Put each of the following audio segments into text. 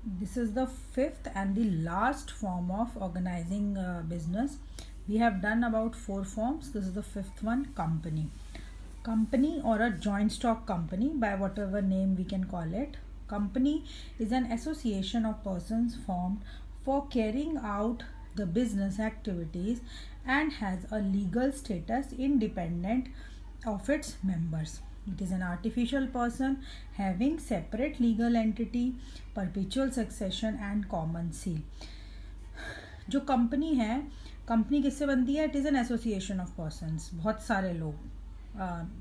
This is the fifth and the last form of organizing business. We have done about 4 forms. This is the fifth one, company. Company or a joint stock company, by whatever name we can call it. Company is an association of persons formed for carrying out the business activities and has a legal status independent of its members. It is an artificial person having separate legal entity, perpetual succession and common seal. जो company है, company किससे बनती है? It is an association of persons, बहुत सारे लोग,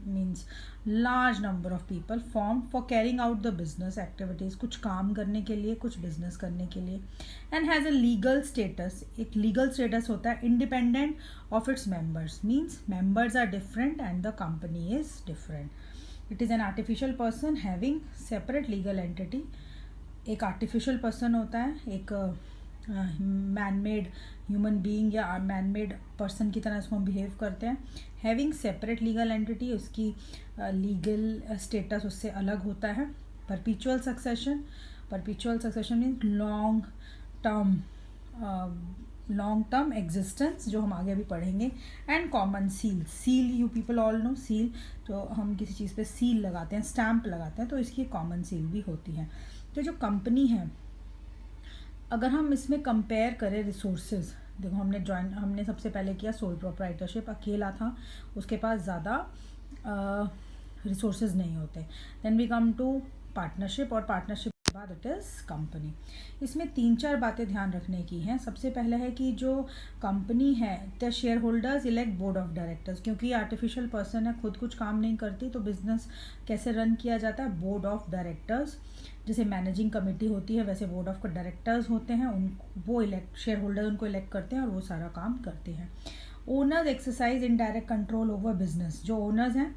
means large number of people form for carrying out the business activities, कुछ काम करने के लिए, कुछ बिजनेस करने के लिए, and has a legal status, एक लीगल स्टेटस होता है independent of its members, means members are different and the company is different. It is an artificial person having separate legal entity. एक आर्टिफिशियल पर्सन होता है, एक man made human being या man made person की तरह इसको हम behave करते हैं. हैविंग सेपरेट लीगल एंटिटी, उसकी लीगल स्टेटस उससे अलग होता है. Perpetual succession, परपीचुअल succession means long term existence, जो हम आगे भी पढ़ेंगे. And common seal, seal you people all know seal, तो हम किसी चीज़ पे सील लगाते हैं, स्टैम्प लगाते हैं, तो इसकी कॉमन सील भी होती है. तो जो कंपनी है, अगर हम इसमें कंपेयर करें रिसोर्सेज, देखो हमने सबसे पहले किया सोल प्रोप्राइटरशिप, अकेला था, उसके पास ज़्यादा रिसोर्सेज नहीं होते. Then we come to partnership, और पार्टनरशिप के बाद इट इज़ कंपनी. इसमें 3-4 बातें ध्यान रखने की हैं. सबसे पहले है कि जो कंपनी है, the share holders elect board of directors, क्योंकि आर्टिफिशियल पर्सन है, खुद कुछ काम नहीं करती, तो बिजनेस कैसे रन किया जाता है? Board of directors. जैसे मैनेजिंग कमेटी होती है, वैसे बोर्ड ऑफ डायरेक्टर्स होते हैं, वो इलेक्ट, शेयर होल्डर उनको इलेक्ट करते हैं और वो सारा काम करते हैं. Owners exercise indirect control over business, जो ओनर्स हैं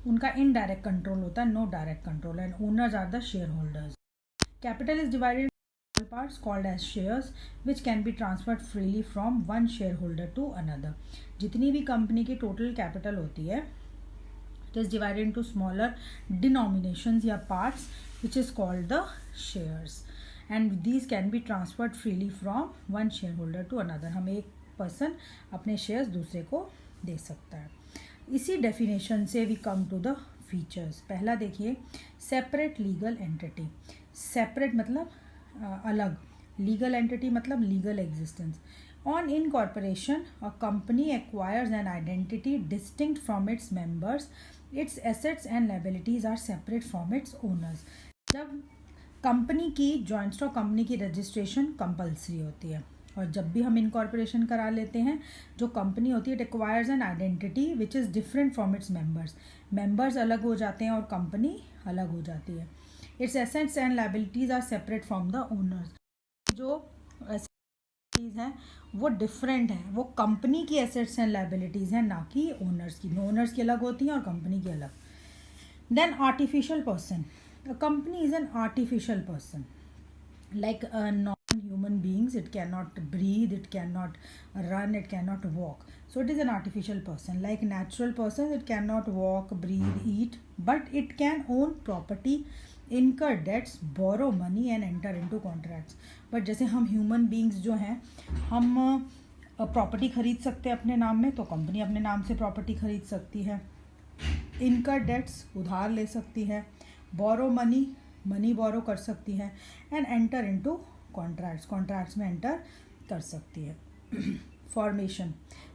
उनका इनडायरेक्ट कंट्रोल होता है, no direct control, and owners are the share holders. Capital is divided parts called as shares which can be transferred freely from one shareholder to another. जितनी भी company की total capital होती है, it is divided into smaller denominations या parts which is called the shares, and these can be transferred freely from one shareholder to another. हम एक person अपने shares दूसरे को दे सकता है. इसी डेफिनेशन से we come to the features. पहला देखिए, सेपरेट लीगल एंटिटी. सेपरेट मतलब अलग, लीगल एंटिटी मतलब legal existence. On incorporation a company acquires an identity distinct from its members, its assets and liabilities are separate from its owners. जब company की, joint stock company की registration compulsory होती है, और जब भी हम इनकॉर्पोरेशन करा लेते हैं, जो कंपनी होती है, it acquires an identity which is different from its members. Members अलग हो जाते हैं और कंपनी अलग हो जाती है. Its assets and liabilities are separate from the owners. जो एसेट्स हैं वो डिफरेंट हैं, वो कंपनी की एसेट्स एंड लायबिलिटीज़ हैं, ना कि ओनर्स की. ओनर्स की अलग होती हैं और कंपनी की अलग. Then artificial person. A company is an artificial person, like a non-human beings. It cannot breathe, it cannot run, it cannot walk. So it is an artificial person. Like natural persons, it cannot walk, breathe, eat, but it can own property, incur debts, borrow money and enter into contracts. But जैसे हम human beings जो हैं, हम property खरीद सकते हैं अपने नाम में, तो कंपनी अपने नाम से प्रॉपर्टी खरीद सकती है. इनकर डेट्स, उधार ले सकती है. बोरो मनी बोरो कर सकती है. And enter into contracts, contracts में एंटर कर सकती है. Formation.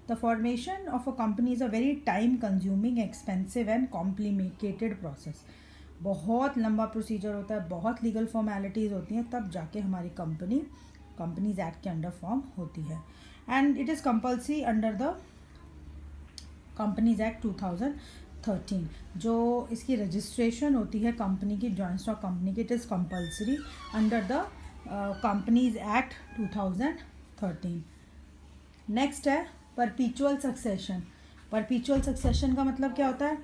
The formation of a company is a very time consuming, expensive and complicated process. बहुत लंबा प्रोसीजर होता है, बहुत लीगल फॉर्मेलिटीज़ होती हैं, तब जाके हमारी कंपनीज एक्ट के अंडर फॉर्म होती है. And it is compulsory under the companies act 2013. जो इसकी रजिस्ट्रेशन होती है कंपनी की, जॉइंट स्टॉक कंपनी की, it is compulsory under the companies act 2013. Next है परपीचुअल सक्सेशन. परपीचुअल सक्सेशन का मतलब क्या होता है?